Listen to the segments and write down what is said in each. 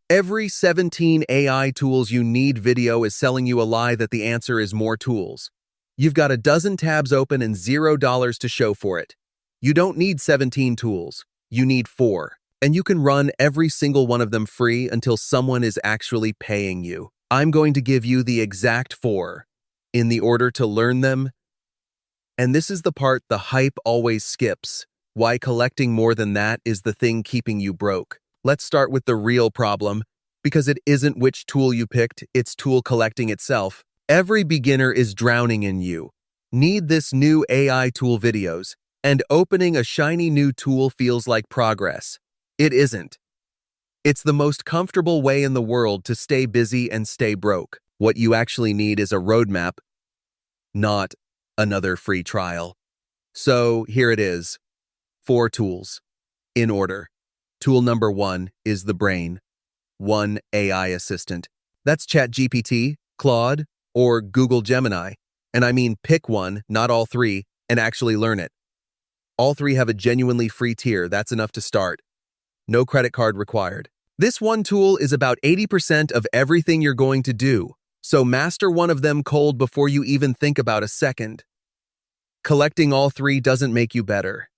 Every 17 AI tools you need video is selling you a lie that the answer is more tools. You've got a dozen tabs open and $0 to show for it. You don't need 17 tools. You need 4. And you can run every single one of them free until someone is actually paying you. I'm going to give you the exact 4 in the order to learn them. And this is the part the hype always skips. Why collecting more than that is the thing keeping you broke. Let's start with the real problem, because it isn't which tool you picked, it's tool collecting itself. Every beginner is drowning in you. Need this new AI tool videos, and opening a shiny new tool feels like progress. It isn't. It's the most comfortable way in the world to stay busy and stay broke. What you actually need is a roadmap, not another free trial. So here it is. 4 tools. In order. Tool number 1 is the brain. One AI assistant. That's ChatGPT, Claude, or Google Gemini. And I mean pick one, not all 3, and actually learn it. All 3 have a genuinely free tier. That's enough to start. No credit card required. This one tool is about 80% of everything you're going to do, so master one of them cold before you even think about a second. Collecting all 3 doesn't make you better.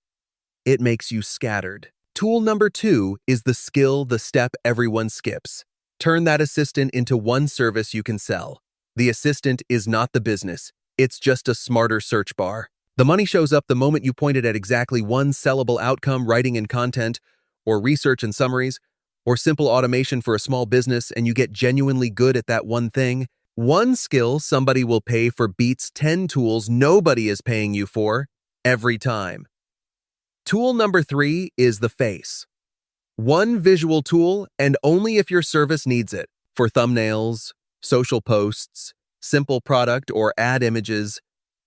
It makes you scattered. Tool number 2 is the skill, the step everyone skips. Turn that assistant into one service you can sell. The assistant is not the business. It's just a smarter search bar. The money shows up the moment you point it at exactly one sellable outcome, writing and content, or research and summaries, or simple automation for a small business, and you get genuinely good at that one thing. One skill somebody will pay for beats 10 tools nobody is paying you for every time. Tool number 3 is the face. One visual tool, and only if your service needs it. For thumbnails, social posts, simple product or ad images,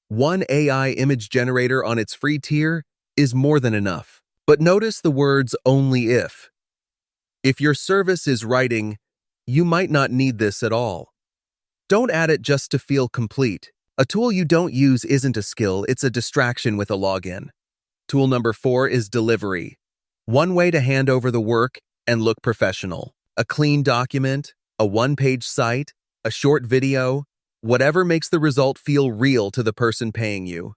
one AI image generator on its free tier is more than enough. But notice the words only if. If your service is writing, you might not need this at all. Don't add it just to feel complete. A tool you don't use isn't a skill, it's a distraction with a login. Tool number 4 is delivery. One way to hand over the work and look professional. A clean document, a one-page site, a short video, whatever makes the result feel real to the person paying you.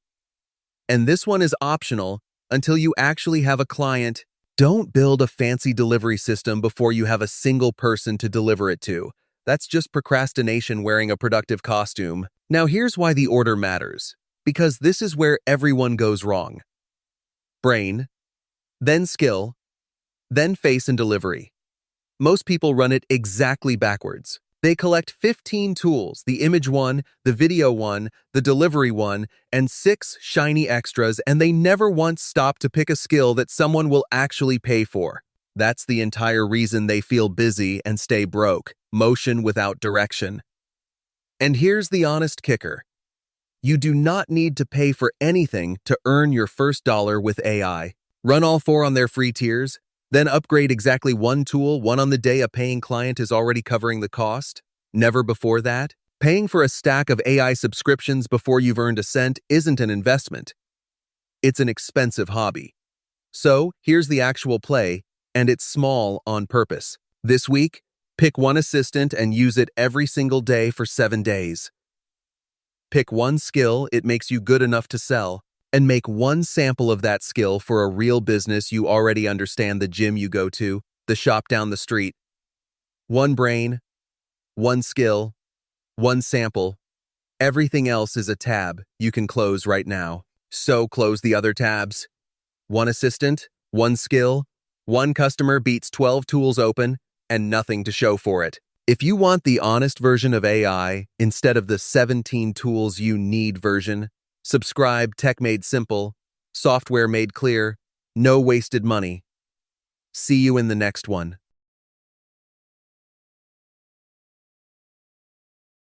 And this one is optional until you actually have a client. Don't build a fancy delivery system before you have a single person to deliver it to. That's just procrastination wearing a productive costume. Now here's why the order matters. Because this is where everyone goes wrong. Brain, then skill, then face and delivery. Most people run it exactly backwards. They collect 15 tools, the image one, the video one, the delivery one, and 6 shiny extras, and they never once stop to pick a skill that someone will actually pay for. That's the entire reason they feel busy and stay broke, motion without direction. And here's the honest kicker. You do not need to pay for anything to earn your first dollar with AI. Run all 4 on their free tiers, then upgrade exactly one tool, one on the day a paying client is already covering the cost. Never before that. Paying for a stack of AI subscriptions before you've earned a cent isn't an investment. It's an expensive hobby. So here's the actual play, and it's small on purpose. This week, pick one assistant and use it every single day for 7 days. Pick one skill it makes you good enough to sell, and make one sample of that skill for a real business you already understand, the gym you go to, the shop down the street. One brain, one skill, one sample. Everything else is a tab you can close right now. So close the other tabs. One assistant, one skill, one customer beats 12 tools open, and nothing to show for it. If you want the honest version of AI instead of the 17 tools you need version, subscribe. Tech made simple, software made clear, no wasted money. See you in the next one.